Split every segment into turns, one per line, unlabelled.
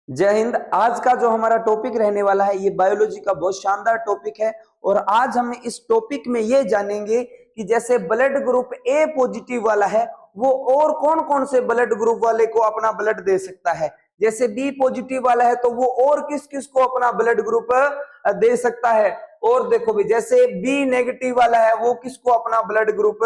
जय हिंद। आज का जो हमारा टॉपिक रहने वाला है ये बायोलॉजी का बहुत शानदार टॉपिक है और आज हम इस टॉपिक में ये जानेंगे कि जैसे ब्लड ग्रुप ए पॉजिटिव वाला है वो और कौन कौन से ब्लड ग्रुप वाले को अपना ब्लड दे सकता है। जैसे बी पॉजिटिव वाला है तो वो और किस किस को अपना ब्लड ग्रुप दे सकता है। और देखो भी जैसे बी नेगेटिव वाला है वो किसको अपना ब्लड ग्रुप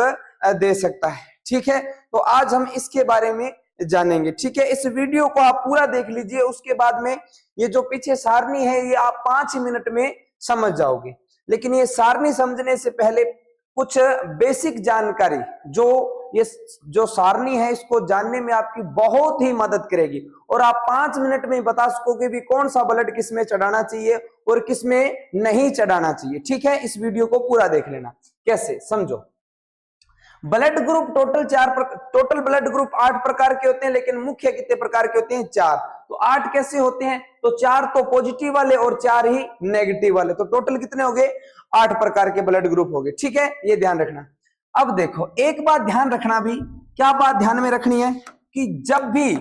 दे सकता है। ठीक है, तो आज हम इसके बारे में जानेंगे। ठीक है, इस वीडियो को आप पूरा देख लीजिए, उसके बाद में ये जो पीछे सारणी है ये आप 5 मिनट में समझ जाओगे। लेकिन ये सारणी समझने से पहले कुछ बेसिक जानकारी जो सारणी है इसको जानने में आपकी बहुत ही मदद करेगी और आप 5 मिनट में बता सकोगे भी कौन सा ब्लड किस में चढ़ाना चाहिए और किस में नहीं चढ़ाना चाहिए। ठीक है, इस वीडियो को पूरा देख लेना। कैसे समझो। Blood group total blood group 8 प्रकार के होते हैं, लेकिन मुख्य कितने प्रकार के होते हैं? 4। तो 8 कैसे होते हैं? तो 4 तो पॉजिटिव वाले और 4 ही नेगेटिव वाले, तो टोटल कितने हो गए? 8 प्रकार के ब्लड ग्रुप हो गए। ठीक है, ये ध्यान रखना। अब देखो एक बात ध्यान रखना भी, क्या बात ध्यान में रखनी है कि जब भी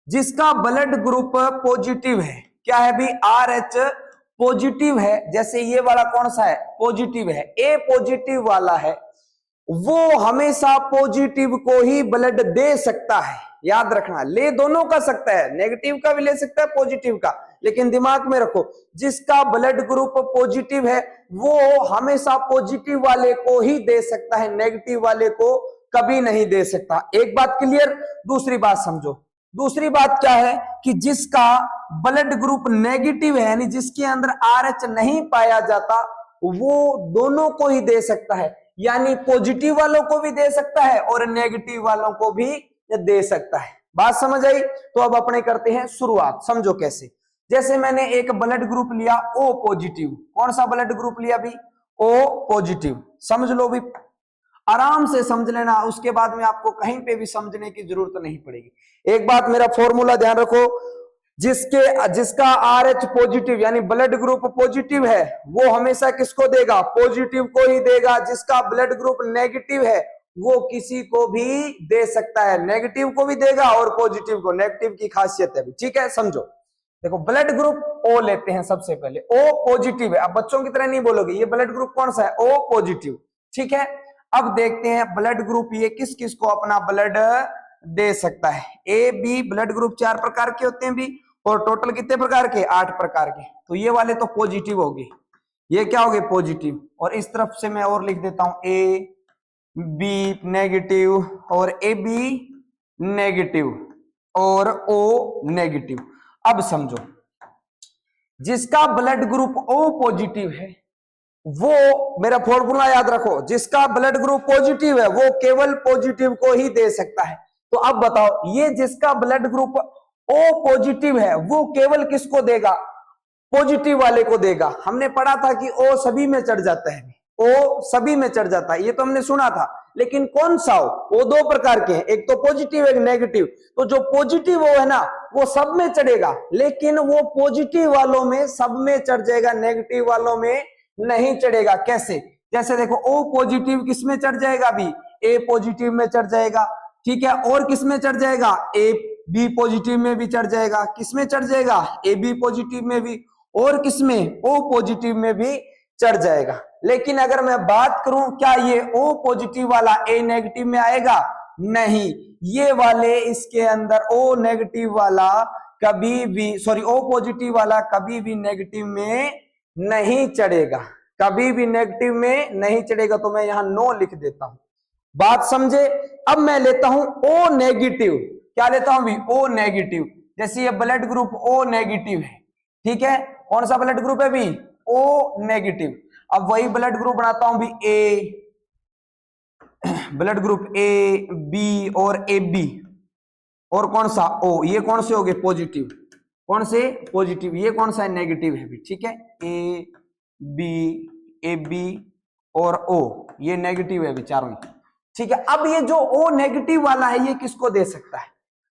जिसका ब्लड ग्रुप पॉजिटिव है, क्या है भी? RH पॉजिटिव है, जैसे ये वाला कौन सा है? पॉजिटिव है। ए पॉजिटिव वाला है वो हमेशा पॉजिटिव को ही ब्लड दे सकता है। याद रखना, ले दोनों का सकता है, नेगेटिव का भी ले सकता है पॉजिटिव का, लेकिन दिमाग में रखो जिसका ब्लड ग्रुप पॉजिटिव है वो हमेशा पॉजिटिव वाले को ही दे सकता है, नेगेटिव वाले को कभी नहीं दे सकता। एक बात क्लियर। दूसरी बात समझो। दूसरी बात क्या है कि जिसका ब्लड ग्रुप नेगेटिव है यानी जिसके अंदर RH नहीं पाया जाता वो दोनों को ही दे सकता है, यानी पॉजिटिव वालों को भी दे सकता है और नेगेटिव वालों को भी दे सकता है। बात समझ आई? तो अब अपने करते हैं शुरुआत। समझो कैसे। जैसे मैंने एक ब्लड ग्रुप लिया O पॉजिटिव। कौन सा ब्लड ग्रुप लिया भी? O positive. समझ लो भी, आराम से समझ लेना, उसके बाद में आपको कहीं पे भी समझने की जरूरत नहीं पड़ेगी। एक बात मेरा फॉर्मूला ध्यान रखो, जिसका RH पॉजिटिव यानी ब्लड ग्रुप पॉजिटिव है वो हमेशा किसको देगा? पॉजिटिव को ही देगा। जिसका ब्लड ग्रुप नेगेटिव है वो किसी को भी दे सकता है, नेगेटिव को भी देगा और पॉजिटिव को। नेगेटिव की खासियत है। ठीक है, समझो। देखो ब्लड ग्रुप O लेते हैं सबसे पहले। O पॉजिटिव है। अब बच्चों की तरह नहीं बोलोगे, ये ब्लड ग्रुप कौन सा है? O positive. ठीक है, अब देखते हैं ब्लड ग्रुप ये किस किस को अपना ब्लड दे सकता है। A B ब्लड ग्रुप 4 प्रकार के होते हैं भी, और टोटल कितने प्रकार के? 8 प्रकार के। तो ये वाले तो पॉजिटिव हो गए, ये क्या हो गए? पॉजिटिव। और इस तरफ से मैं और लिख देता हूं A B नेगेटिव और AB नेगेटिव और O नेगेटिव। अब समझो, जिसका ब्लड ग्रुप O पॉजिटिव है वो, मेरा फॉर्मूला याद रखो, जिसका ब्लड ग्रुप पॉजिटिव है वो केवल पॉजिटिव को ही दे सकता है। तो अब बताओ, ये जिसका ब्लड ग्रुप O पॉजिटिव है वो केवल किसको देगा? पॉजिटिव वाले को देगा। हमने पढ़ा था कि O सभी में चढ़ जाता है, O सभी में चढ़ जाता है, ये तो हमने सुना था। लेकिन कौन सा हो? वो 2 प्रकार के हैं, एक तो पॉजिटिव एक नेगेटिव। तो जो पॉजिटिव है ना वो सब में चढ़ेगा, लेकिन वो पॉजिटिव वालों में सब में चढ़ जाएगा, नेगेटिव वालों में नहीं चढ़ेगा। कैसे? जैसे देखो O पॉजिटिव किस में चढ़ जाएगा भी? A पॉजिटिव में चढ़ जाएगा। ठीक है, और किस में चढ़ जाएगा? A B पॉजिटिव में भी चढ़ जाएगा। किस में चढ़ जाएगा? AB पॉजिटिव में भी, और किस में? O पॉजिटिव में भी चढ़ जाएगा। लेकिन अगर मैं बात करूं क्या ये O पॉजिटिव वाला A नेगेटिव में आएगा? नहीं, ये वाले इसके अंदर O नेगेटिव वाला कभी भी, सॉरी O पॉजिटिव वाला कभी भी नेगेटिव में नहीं चढ़ेगा, कभी भी नेगेटिव में नहीं चढ़ेगा। तो मैं यहां नो लिख देता हूं। बात समझे? अब मैं लेता हूं O नेगेटिव। क्या लेता हूं भी? O negative. जैसे ये ब्लड ग्रुप O नेगेटिव है। ठीक है, कौन सा ब्लड ग्रुप है भी? O negative. अब वही ब्लड ग्रुप बनाता हूं भी A, blood group A B और AB, और कौन सा? O। ये कौन से हो गए? पॉजिटिव। कौन से? पॉजिटिव। ये कौन सा है? नेगेटिव है भी। ठीक है, A B AB और O, ये नेगेटिव है भी चारों। ठीक है, अब ये जो O नेगेटिव वाला है ये किसको दे सकता है?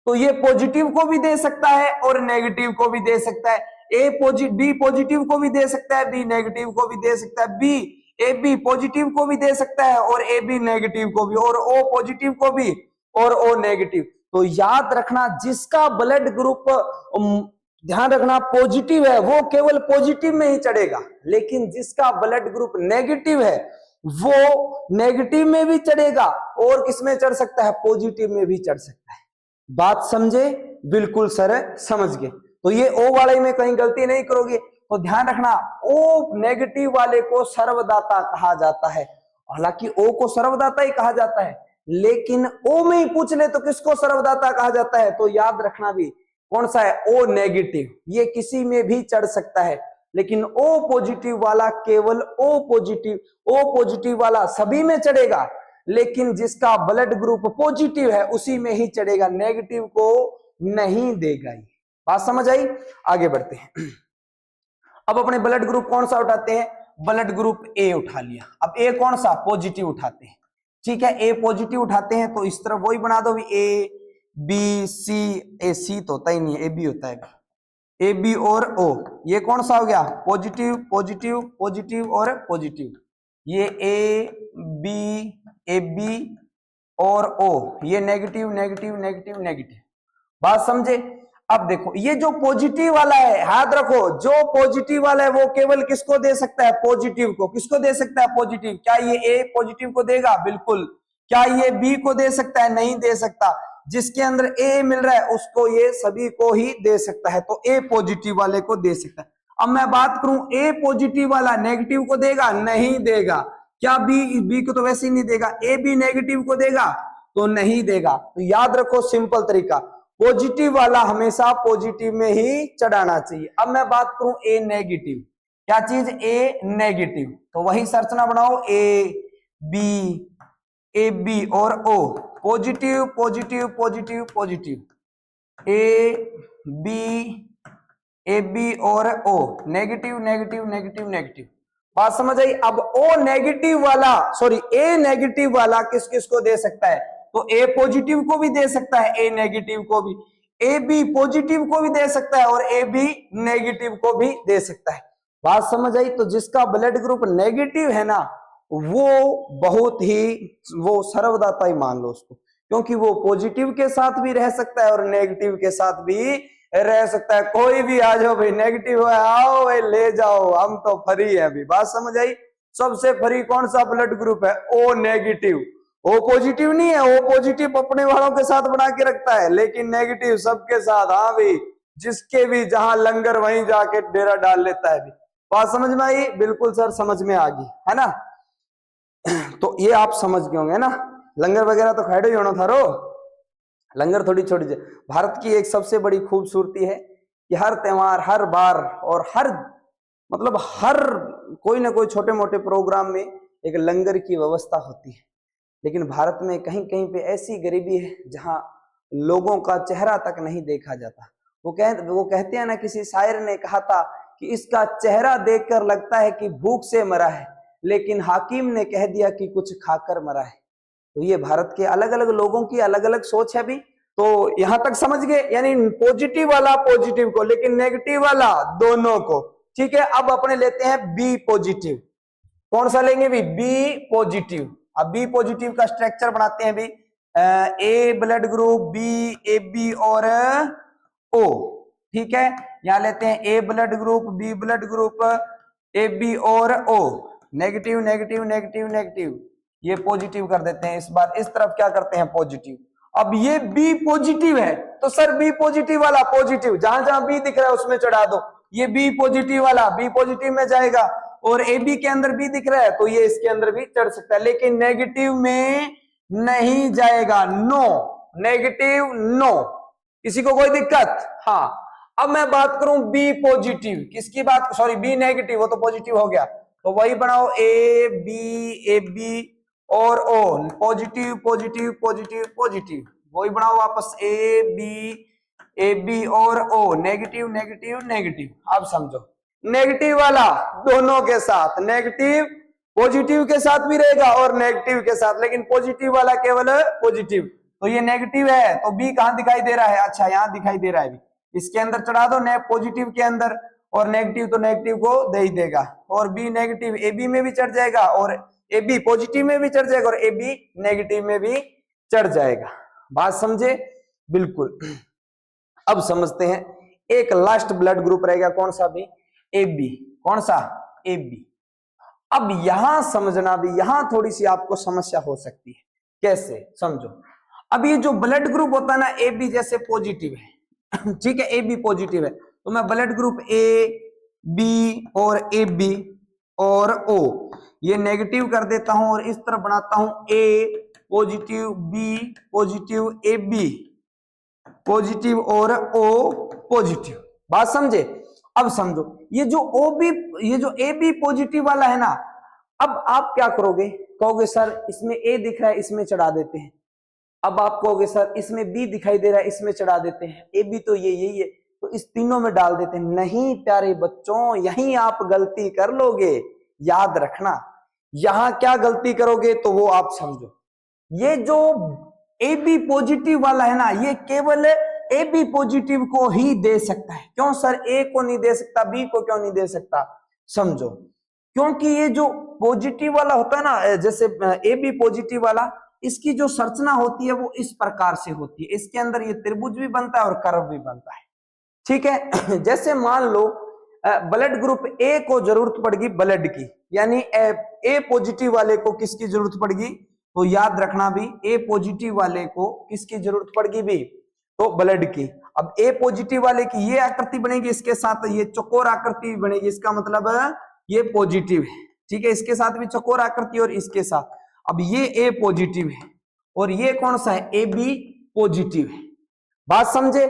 तो ये पॉजिटिव को भी दे सकता है और नेगेटिव को भी दे सकता है। B पॉजिटिव को भी दे सकता है, B नेगेटिव को भी दे सकता है, AB पॉजिटिव को भी दे सकता है और AB नेगेटिव को भी, और O पॉजिटिव को भी और O नेगेटिव। तो याद रखना, जिसका ब्लड ग्रुप ध्यान रखना पॉजिटिव है वो केवल पॉजिटिव में ही चढ़ेगा, लेकिन जिसका ब्लड ग्रुप नेगेटिव है वो नेगेटिव में भी चढ़ेगा और किसमें चढ़ सकता है, पॉजिटिव में भी चढ़ सकता है। बात समझे? बिल्कुल सर समझ गए। तो ये ओ वाले में कहीं गलती नहीं करोगे। तो ध्यान रखना ओ नेगेटिव वाले को सर्वदाता कहा जाता है। हालांकि ओ को सर्वदाता ही कहा जाता है, लेकिन ओ में ही पूछ ले तो किसको सर्वदाता कहा जाता है, तो याद रखना भी कौन सा है, ओ नेगेटिव। ये किसी में भी चढ़ सकता है, लेकिन ओ पॉजिटिव वाला केवल ओ पॉजिटिव वाला सभी में चढ़ेगा, लेकिन जिसका ब्लड ग्रुप पॉजिटिव है उसी में ही चढ़ेगा, नेगेटिव को नहीं देगा। ये बात समझ आई? आगे बढ़ते हैं। अब अपने ब्लड ग्रुप कौन सा उठाते हैं, ब्लड ग्रुप ए उठा लिया। अब ए कौन सा, पॉजिटिव उठाते हैं। ठीक है, ए पॉजिटिव उठाते हैं तो इस तरफ वही बना दो भी, ए बी सी, ए सी तो होता ही नहीं है, ए बी होता है, ए बी और ओ। ये कौन सा हो गया, पॉजिटिव पॉजिटिव पॉजिटिव और पॉजिटिव। ये ए बी और ओ, ये नेगेटिव नेगेटिव नेगेटिव नेगेटिव। बात समझे? अब देखो ये जो पॉजिटिव वाला है, याद रखो जो पॉजिटिव वाला है वो केवल किसको दे सकता है, पॉजिटिव को। किसको दे सकता है, पॉजिटिव। क्या ये ए पॉजिटिव को देगा, बिल्कुल। क्या ये बी को दे सकता है, नहीं दे सकता। जिसके अंदर ए मिल रहा है उसको ये सभी को ही दे सकता है, तो ए पॉजिटिव वाले को दे सकता है। अब मैं बात करूं ए पॉजिटिव वाला नेगेटिव को देगा, नहीं देगा। क्या बी को तो वैसे ही नहीं देगा। ए बी नेगेटिव को देगा, तो नहीं देगा। तो याद रखो सिंपल तरीका, पॉजिटिव वाला हमेशा पॉजिटिव में ही चढ़ाना चाहिए। अब मैं बात करूं ए नेगेटिव, क्या चीज, ए नेगेटिव, तो वही संरचना बनाओ, ए बी और O, positive positive positive positive, A B और O, negative negative negative negative. बात समझ आई? अब ओ नेगेटिव वाला, सॉरी ए नेगेटिव वाला किस किस को दे सकता है, तो ए पॉजिटिव को भी दे सकता है, ए नेगेटिव को भी, ए बी पॉजिटिव को भी दे सकता है और ए बी नेगेटिव को भी दे सकता है। बात समझ आई? तो जिसका ब्लड ग्रुप नेगेटिव है ना, वो बहुत ही, वो सर्वदाता ही मान लो उसको, क्योंकि वो पॉजिटिव के साथ भी रह सकता है और नेगेटिव के साथ भी रह सकता है। कोई भी आ जाओ भाई, नेगेटिव है आओ भाई ले जाओ, हम तो फ्री है अभी। बात समझ आई? सबसे फ्री कौन सा ब्लड ग्रुप है, ओ नेगेटिव। ओ पॉजिटिव नहीं है, ओ पॉजिटिव अपने वालों के साथ बना के रखता है, लेकिन नेगेटिव सबके साथ। हाँ भाई, जिसके भी जहां लंगर वहीं जाके डेरा डाल लेता है। बात समझ में आई? बिल्कुल सर समझ में आ गई है ना। तो ये आप समझ गए होंगे ना, लंगर वगैरह तो खड़े ही होना था रो, लंगर थोड़ी छोटी। भारत की एक सबसे बड़ी खूबसूरती है कि हर त्योहार, हर बार और हर मतलब हर कोई ना कोई छोटे मोटे प्रोग्राम में एक लंगर की व्यवस्था होती है। लेकिन भारत में कहीं कहीं पे ऐसी गरीबी है जहां लोगों का चेहरा तक नहीं देखा जाता। वो कहते हैं ना, किसी शायर ने कहा था कि इसका चेहरा देखकर लगता है कि भूख से मरा है, लेकिन हाकिम ने कह दिया कि कुछ खाकर मरा है। तो ये भारत के अलग अलग लोगों की अलग अलग सोच है भी। तो यहां तक समझ गए, यानी पॉजिटिव वाला पॉजिटिव को, लेकिन नेगेटिव वाला दोनों को। ठीक है, अब अपने लेते हैं बी पॉजिटिव। कौन सा लेंगे भी, बी पॉजिटिव। अब बी पॉजिटिव का स्ट्रक्चर बनाते हैं भी, A blood group, B, A B और ओ। ठीक है, यहां लेते हैं A blood group, B blood group, A B और O, negative negative negative negative. ये पॉजिटिव कर देते हैं, इस बार इस तरफ क्या करते हैं, पॉजिटिव। अब ये बी पॉजिटिव है तो सर बी पॉजिटिव वाला पॉजिटिव, जहां जहां बी दिख रहा है उसमें चढ़ा दो। ये बी पॉजिटिव वाला बी पॉजिटिव में जाएगा, और ए बी के अंदर बी दिख रहा है तो ये इसके अंदर भी चढ़ सकता है, लेकिन नेगेटिव में नहीं जाएगा। No, negative no. किसी को कोई दिक्कत? हाँ। अब मैं बात करूं बी पॉजिटिव, किसकी बात, सॉरी बी नेगेटिव, वो तो पॉजिटिव हो गया। तो वही बनाओ, ए बी और O, positive positive positive positive. वही बनाओ वापस, ए बी और ओ, नेगेटिव नेगेटिव नेगेटिव। अब समझो, नेगेटिव वाला दोनों के साथ, नेगेटिव पॉजिटिव के साथ भी रहेगा और नेगेटिव के साथ, लेकिन पॉजिटिव वाला केवल पॉजिटिव। तो ये नेगेटिव है तो बी कहां दिखाई दे रहा है, अच्छा यहां दिखाई दे रहा है, इसके अंदर चढ़ा दो, पॉजिटिव के अंदर, और नेगेटिव तो नेगेटिव को दे ही देगा, और बी नेगेटिव ए बी में भी चढ़ जाएगा, और ए बी पॉजिटिव में भी चढ़ जाएगा, और ए बी नेगेटिव में भी चढ़ जाएगा। बात समझे? बिल्कुल। अब समझते हैं एक लास्ट ब्लड ग्रुप रहेगा कौन सा भी, ए बी। कौन सा, ए बी। अब यहां समझना भी, यहां थोड़ी सी आपको समस्या हो सकती है। कैसे, समझो। अब ये जो ब्लड ग्रुप होता है ना, ए बी जैसे पॉजिटिव है ठीक है, ए बी पॉजिटिव है, तो मैं ब्लड ग्रुप ए बी और ए बी और ओ ये नेगेटिव कर देता हूं और इस तरफ बनाता हूं A positive, B positive, A B positive और ओ पॉजिटिव। बात समझे। अब समझो, ये जो ओ बी, ये जो ए बी पॉजिटिव वाला है ना, अब आप क्या करोगे, कहोगे सर इसमें ए दिख रहा है इसमें चढ़ा देते हैं। अब आप कहोगे सर इसमें बी दिखाई दे रहा है इसमें चढ़ा देते हैं, ए बी तो ये यही है तो इस तीनों में डाल देते हैं। नहीं प्यारे बच्चों, यहीं आप गलती कर लोगे। याद रखना, यहां क्या गलती करोगे तो वो आप समझो। ये जो ए बी पॉजिटिव वाला है ना, ये केवल ए बी पॉजिटिव को ही दे सकता है। क्यों सर, ए को नहीं दे सकता, बी को क्यों नहीं दे सकता, समझो। क्योंकि ये जो पॉजिटिव वाला होता है ना, जैसे ए बी पॉजिटिव वाला, इसकी जो संरचना होती है वो इस प्रकार से होती है। इसके अंदर ये त्रिभुज भी बनता है और कर्व भी बनता है, ठीक है। जैसे मान लो ब्लड ग्रुप ए को जरूरत पड़गी ब्लड की, यानी ए पॉजिटिव वाले को किसकी जरूरत पड़गी, तो याद रखना भी ए पॉजिटिव वाले को किसकी जरूरत पड़गी भी, तो ब्लड की। अब ए पॉजिटिव वाले की ये आकृति बनेगी, इसके साथ ये चौकोर आकृति बनेगी, इसका मतलब ये पॉजिटिव है, ठीक है। इसके साथ भी चौकोर आकृति और इसके साथ। अब ये ए पॉजिटिव है और ये कौन सा है, ए बी पॉजिटिव है। बात समझे।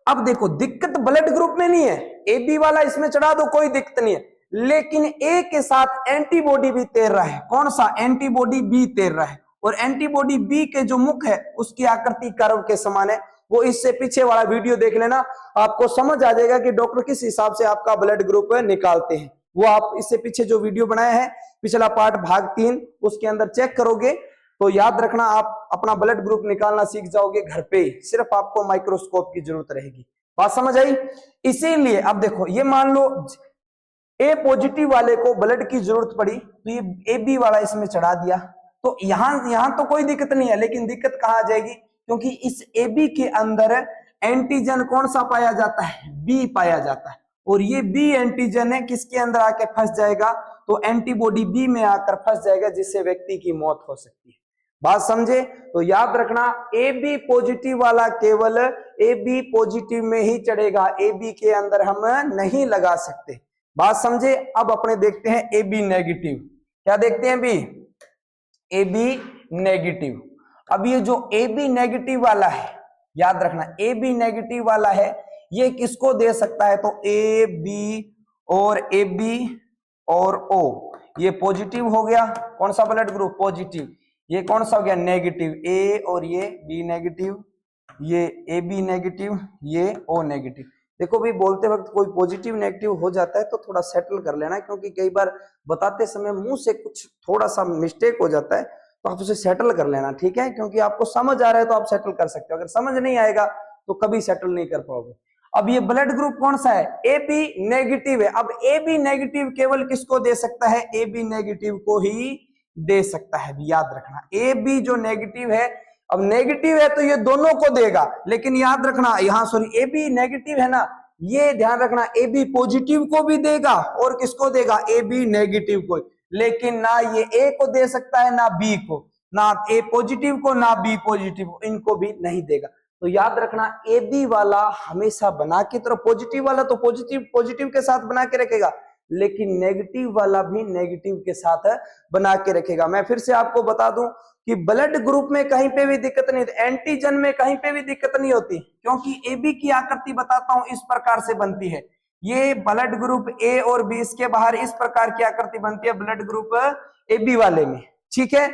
अब देखो, दिक्कत ब्लड ग्रुप में नहीं है, ए बी वाला इसमें चढ़ा दो कोई दिक्कत नहीं है, लेकिन ए के साथ एंटीबॉडी भी तैर रहा है। कौन सा, एंटीबॉडी बी तैर रहा है, और एंटीबॉडी बी के जो मुख है उसकी आकृति कर्व के समान है। वो इससे पीछे वाला वीडियो देख लेना, आपको समझ आ जाएगा कि डॉक्टर किस हिसाब से आपका ब्लड ग्रुप निकालते हैं। वो आप इससे पीछे जो वीडियो बनाया है, पिछला पार्ट भाग 3, उसके अंदर चेक करोगे तो याद रखना, आप अपना ब्लड ग्रुप निकालना सीख जाओगे घर पे। सिर्फ आपको माइक्रोस्कोप की जरूरत रहेगी। बात समझ आई। इसीलिए अब देखो, ये मान लो ए पॉजिटिव वाले को ब्लड की जरूरत पड़ी तो ये ए बी वाला इसमें चढ़ा दिया, तो यहां तो कोई दिक्कत नहीं है, लेकिन दिक्कत कहां आ जाएगी, क्योंकि इस ए बी के अंदर एंटीजन कौन सा पाया जाता है, बी पाया जाता है, और ये बी एंटीजन है किसके अंदर आके फंस जाएगा, तो एंटीबॉडी बी में आकर फंस जाएगा, जिससे व्यक्ति की मौत हो सकती है। बात समझे। तो याद रखना, ए बी पॉजिटिव वाला केवल ए बी पॉजिटिव में ही चढ़ेगा, ए बी के अंदर हम नहीं लगा सकते। बात समझे। अब अपने देखते हैं ए बी नेगेटिव। क्या देखते हैं बी, ए बी नेगेटिव। अब ये जो ए बी नेगेटिव वाला है, याद रखना ए बी नेगेटिव वाला है, ये किसको दे सकता है, तो ए बी और ए बी और ओ, ये पॉजिटिव हो गया। कौन सा ब्लड ग्रुप, पॉजिटिव। ये कौन सा हो गया, नेगेटिव, ए और ये बी नेगेटिव, ये ए बी नेगेटिव, ये ओ नेगेटिव। देखो भी, बोलते वक्त कोई पॉजिटिव नेगेटिव हो जाता है तो थोड़ा सेटल कर लेना, क्योंकि कई बार बताते समय मुंह से कुछ थोड़ा सा मिस्टेक हो जाता है, तो आप उसे सेटल कर लेना, ठीक है। क्योंकि आपको समझ आ रहा है तो आप सेटल कर सकते हो, अगर समझ नहीं आएगा तो कभी सेटल नहीं कर पाओगे। अब ये ब्लड ग्रुप कौन सा है, ए बी नेगेटिव है। अब ए बी नेगेटिव केवल किसको दे सकता है, ए बी नेगेटिव को ही दे सकता है। याद रखना, ए बी जो नेगेटिव है, अब नेगेटिव है तो ये दोनों को देगा, लेकिन याद रखना यहाँ सॉरी ए बी नेगेटिव है ना, ये ध्यान रखना, ए बी पॉजिटिव को भी देगा और किसको देगा, ए बी नेगेटिव को। लेकिन ना ये ए को दे सकता है ना बी को, ना ए पॉजिटिव को ना बी पॉजिटिव, इनको भी नहीं देगा। तो याद रखना, ए बी वाला हमेशा बना के, तरफ पॉजिटिव वाला तो पॉजिटिव के साथ बना के रखेगा, लेकिन नेगेटिव वाला भी नेगेटिव के साथ बना के रखेगा। मैं फिर से आपको बता दूं कि ब्लड ग्रुप में कहीं पे भी दिक्कत नहीं होती, एंटीजन में कहीं पे भी दिक्कत नहीं होती, क्योंकि ए बी की आकृति बताता हूं इस प्रकार से बनती है। ये ब्लड ग्रुप ए और बी, इसके बाहर इस प्रकार की आकृति बनती है ब्लड ग्रुप ए बी वाले में, ठीक है।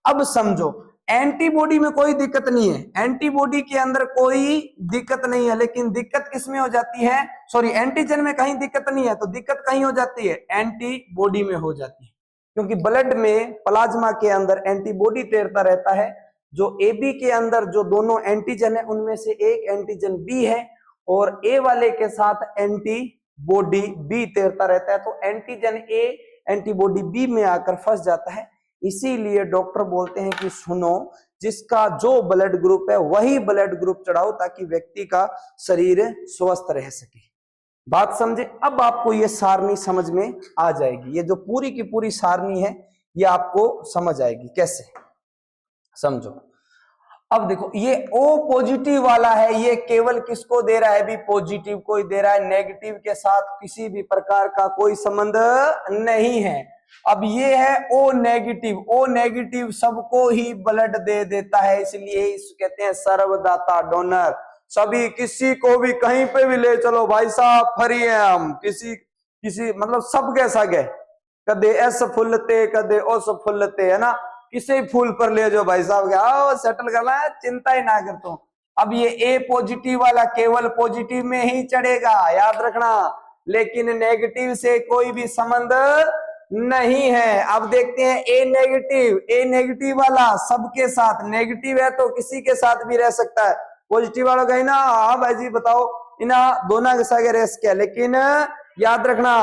अब समझो, एंटीबॉडी में कोई दिक्कत नहीं है, एंटीबॉडी के अंदर कोई दिक्कत नहीं है, लेकिन दिक्कत किसमें हो जाती है, सॉरी एंटीजन में कहीं दिक्कत नहीं है, तो दिक्कत कहीं हो जाती है, एंटीबॉडी में हो जाती है। क्योंकि ब्लड में, प्लाज्मा के अंदर एंटीबॉडी तैरता रहता है। जो ए बी के अंदर जो दोनों एंटीजन है, उनमें से एक एंटीजन बी है और ए वाले के साथ एंटीबॉडी बी तैरता रहता है, तो एंटीजन ए एंटीबॉडी बी में आकर फंस जाता है। इसीलिए डॉक्टर बोलते हैं कि सुनो, जिसका जो ब्लड ग्रुप है वही ब्लड ग्रुप चढ़ाओ ताकि व्यक्ति का शरीर स्वस्थ रह सके। बात समझे? अब आपको ये सारणी समझ में आ जाएगी। ये जो पूरी की पूरी सारणी है ये आपको समझ आएगी। कैसे समझो? अब देखो, ये O पॉजिटिव वाला है, ये केवल किसको दे रहा है? बी पॉजिटिव को ही दे रहा है, नेगेटिव के साथ किसी भी प्रकार का कोई संबंध नहीं है। अब ये है O नेगेटिव, O नेगेटिव सबको ही ब्लड दे देता है, इसलिए इस कहते हैं सर्वदाता, डोनर। सभी, किसी को भी कहीं पे भी ले चलो भाई साहब, फ्री है हम, किसी मतलब सबके सगे, कदे एस फुलते कदे ओस फुलते, है ना, किसी फूल पर ले जाओ भाई साहब, आओ सेटल करना है, चिंता ही ना करता हूं। अब ये ए पॉजिटिव वाला केवल पॉजिटिव में ही चढ़ेगा, याद रखना, लेकिन नेगेटिव से कोई भी संबंध नहीं है। अब देखते हैं ए नेगेटिव, ए नेगेटिव वाला सबके साथ, नेगेटिव है तो किसी के साथ भी रह सकता है, पॉजिटिव वाला कहीं ना, हाँ भाई जी बताओ, इना दोनों के साथ रह सकते, लेकिन याद रखना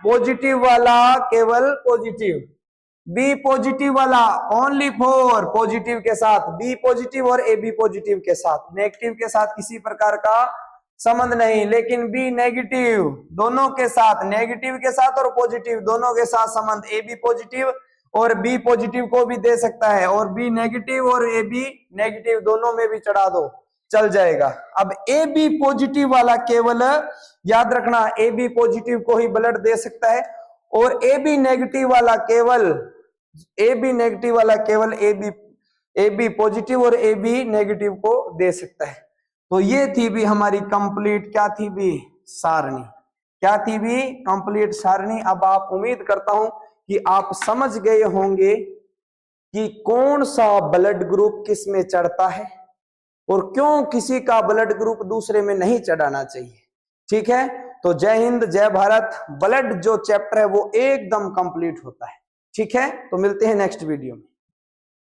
पॉजिटिव वाला केवल पॉजिटिव, बी पॉजिटिव वाला ओनली फॉर पॉजिटिव के साथ, बी पॉजिटिव और ए बी पॉजिटिव के साथ, नेगेटिव के साथ किसी प्रकार का संबंध नहीं, लेकिन बी नेगेटिव दोनों के साथ, नेगेटिव के साथ और पॉजिटिव दोनों के साथ संबंध, ए बी पॉजिटिव और बी पॉजिटिव को भी दे सकता है, और बी नेगेटिव और ए बी नेगेटिव दोनों में भी चढ़ा दो, चल जाएगा। अब ए बी पॉजिटिव वाला केवल, याद रखना, ए बी पॉजिटिव को ही ब्लड दे सकता है, और ए बी नेगेटिव वाला केवल, ए बी नेगेटिव वाला केवल ए बी पॉजिटिव और ए बी नेगेटिव को दे सकता है। तो ये थी भी हमारी कंप्लीट, क्या थी भी, सारणी, क्या थी भी, कंप्लीट सारणी। अब आप, उम्मीद करता हूं कि आप समझ गए होंगे कि कौन सा ब्लड ग्रुप किस में चढ़ता है और क्यों किसी का ब्लड ग्रुप दूसरे में नहीं चढ़ाना चाहिए। ठीक है, तो जय हिंद, जय भारत। ब्लड जो चैप्टर है वो एकदम कंप्लीट होता है। ठीक है, तो मिलते हैं नेक्स्ट वीडियो में।